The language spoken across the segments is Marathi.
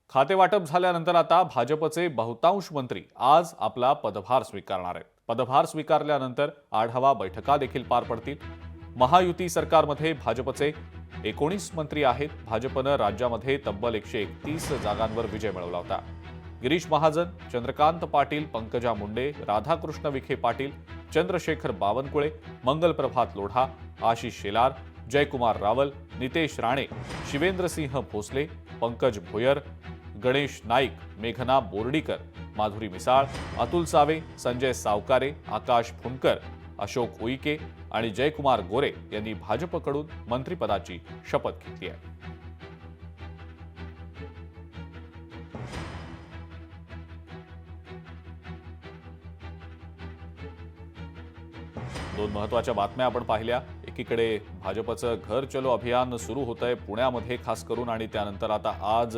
खाते वाटप झाल्यानंतर आता भाजपचे बहुतांश मंत्री आज आपला पदभार स्वीकारणार आहेत। पदभार स्वीकारल्यानंतर आढावा बैठका देखील पार पडतील। महायुती सरकारमध्ये भाजपचे 19 मंत्री आहेत। भाजपनं राज्यामध्ये तब्बल 131 जागांवर विजय मिळवला होता। गिरीश महाजन, चंद्रकांत पाटील, पंकजा मुंडे, राधाकृष्ण विखे पाटील, चंद्रशेखर बावनकुळे, मंगल प्रभात लोढा, आशिष शेलार, जयकुमार रावल, नितेश राणे, शिवेंद्रसिंह भोसले, पंकज भोयर, गणेश नाईक, मेघना बोर्डीकर, माधुरी मिसाळ, अतुल सावे, संजय सावकारे, आकाश फुंडकर, अशोक उईके आणि जयकुमार गोरे यांनी भाजपकडून मंत्रिपदाची शपथ घेतली आहे। दोन महत्त्वाच्या बातम्या आपण पाहिल्या। एकीकडे भाजपचं घर चलो अभियान सुरू होतंय पुण्यामध्ये खास करून, आणि त्यानंतर आता आज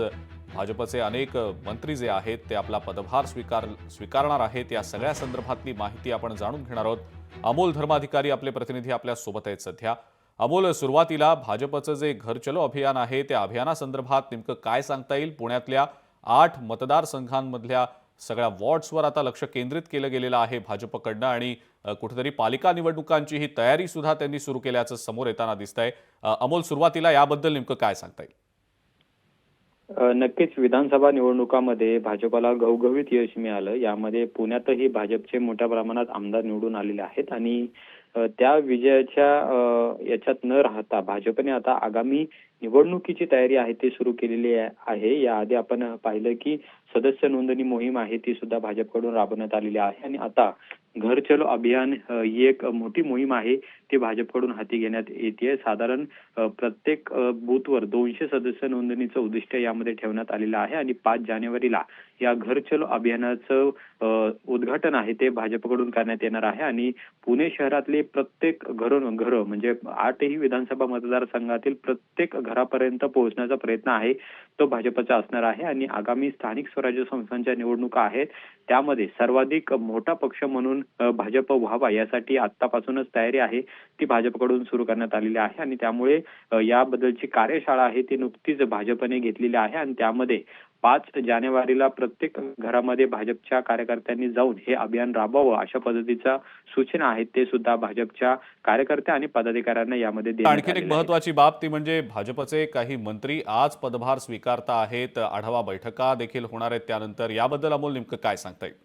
भाजपचे अनेक मंत्री जे आहेत ते आपला पदभार स्वीकारणार आहेत। या सगळ्या संदर्भातली माहिती आपण जाणून घेणार आहोत। अमोल धर्माधिकारी आपले प्रतिनिधी आपल्या सोबत आहेत सध्या। अमोल, सुरुवातीला भाजपचं जे घर चलो अभियान आहे त्या अभियानासंदर्भात नेमकं काय सांगता येईल? पुण्यातल्या 8 मतदारसंघांमधल्या सगळ्या वॉर्ड्सवर आता लक्ष केंद्रित केलं गेलेलं आहे भाजपकडनं, आणि कुठेतरी पालिका निवडणुकांची ही तयारी सुद्धा त्यांनी सुरू केल्याचं समोर येताना दिसतंय। अमोल, सुरुवातीला याबद्दल नेमकं काय सांगता येईल? नक्कीच विधानसभा निवडणुकांमध्ये भाजपला घवघवीत यश मिळालं। यामध्ये पुण्यातही भाजपचे मोठ्या प्रमाणात आमदार निवडून आलेले आहेत आणि त्या विजयाच्या याच्यात न राहता भाजपने आता आगामी निवडणुकीची तयारी आहे ती सुरू केलेली आहे। याआधी आपण पाहिलं की सदस्य नोंदणी मोहीम आहे ती सुद्धा भाजपकडून राबवण्यात आलेली आहे आणि आता घर चलो अभियान ही एक मोठी मोहीम आहे ती भाजपकडून हाती घेण्यात येते। साधारण प्रत्येक बूथवर 200 सदस्य नोंदणीचं उद्दिष्ट यामध्ये ठेवण्यात आलेलं आहे आणि 5 जानेवारीला या घर चलो अभियानाचं उद्घाटन आहे ते भाजपकडून करण्यात येणार आहे आणि पुणे शहरातले प्रत्येक घरोन म्हणजे 8ही विधानसभा मतदारसंघातील प्रत्येक घरापर्यंत पोहोचण्याचा प्रयत्न आहे तो भाजपचा असणार आहे आणि आगामी स्थानिक स्वराज्य संस्थांच्या निवडणुका आहेत त्यामध्ये सर्वाधिक मोठा पक्ष म्हणून भाजप व्हावा यासाठी आतापासूनच तयारी आहे ती भाजपकडून सुरू करण्यात आलेली आहे आणि त्यामुळे याबद्दलची कार्यशाळा आहे ती नुकतीच भाजपने घेतलेली आहे आणि त्यामध्ये 5 जानेवारीला प्रत्येक घरामध्ये भाजपच्या कार्यकर्त्यांनी जाऊन हे अभियान राबवावं अशा पद्धतीच्या सूचना आहेत ते सुद्धा भाजपच्या कार्यकर्ते आणि पदाधिकाऱ्यांना यामध्ये देण्यात आलेल्या आहेत। आणखी एक महत्त्वाची बाब ती म्हणजे भाजपचे काही मंत्री आज पदभार स्वीकारता आहेत। आढावा बैठका देखील होणार आहेत त्यानंतर। याबद्दल अमोल नेमकं काय सांगता येईल?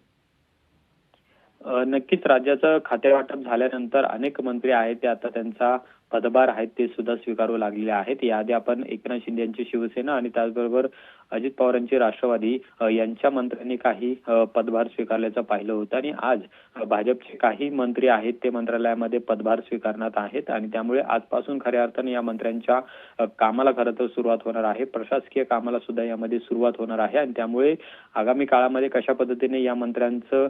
नक्कीच राज्याचं खातेवाटप झाल्यानंतर अनेक मंत्री आहेत ते आता त्यांचा पदभार आहेत ते सुद्धा स्वीकारू लागलेले आहेत। याआधी आपण एकनाथ शिंदे यांची शिवसेना आणि त्याचबरोबर अजित पवारांची राष्ट्रवादी यांच्या मंत्र्यांनी काही पदभार स्वीकारल्याचं पाहिलं होतं आणि आज भाजपचे काही मंत्री आहेत ते मंत्रालयामध्ये पदभार स्वीकारण्यात आहेत आणि त्यामुळे आजपासून खऱ्या अर्थाने या मंत्र्यांच्या कामाला खरं तर सुरुवात होणार आहे। प्रशासकीय कामाला सुद्धा यामध्ये सुरुवात होणार आहे आणि त्यामुळे आगामी काळामध्ये कशा पद्धतीने या मंत्र्यांचं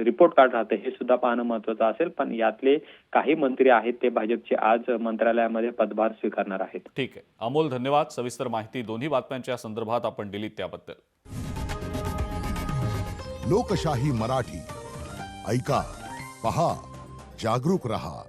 रिपोर्ट कार्ड राहतं हे सुद्धा पाहणं महत्त्वाचं असेल, पण यातले काही मंत्री आहेत ते भाजपचे आज मंत्रालयामध्ये पदभार स्वीकारणार आहेत। ठीक आहे अमोल, धन्यवाद। सविस्तर माहिती दोन्ही बातम्यांच्या संदर्भात आपण दिलीत त्याबद्दल। लोकशाही मराठी ऐका, पहा, जागरूक रहा।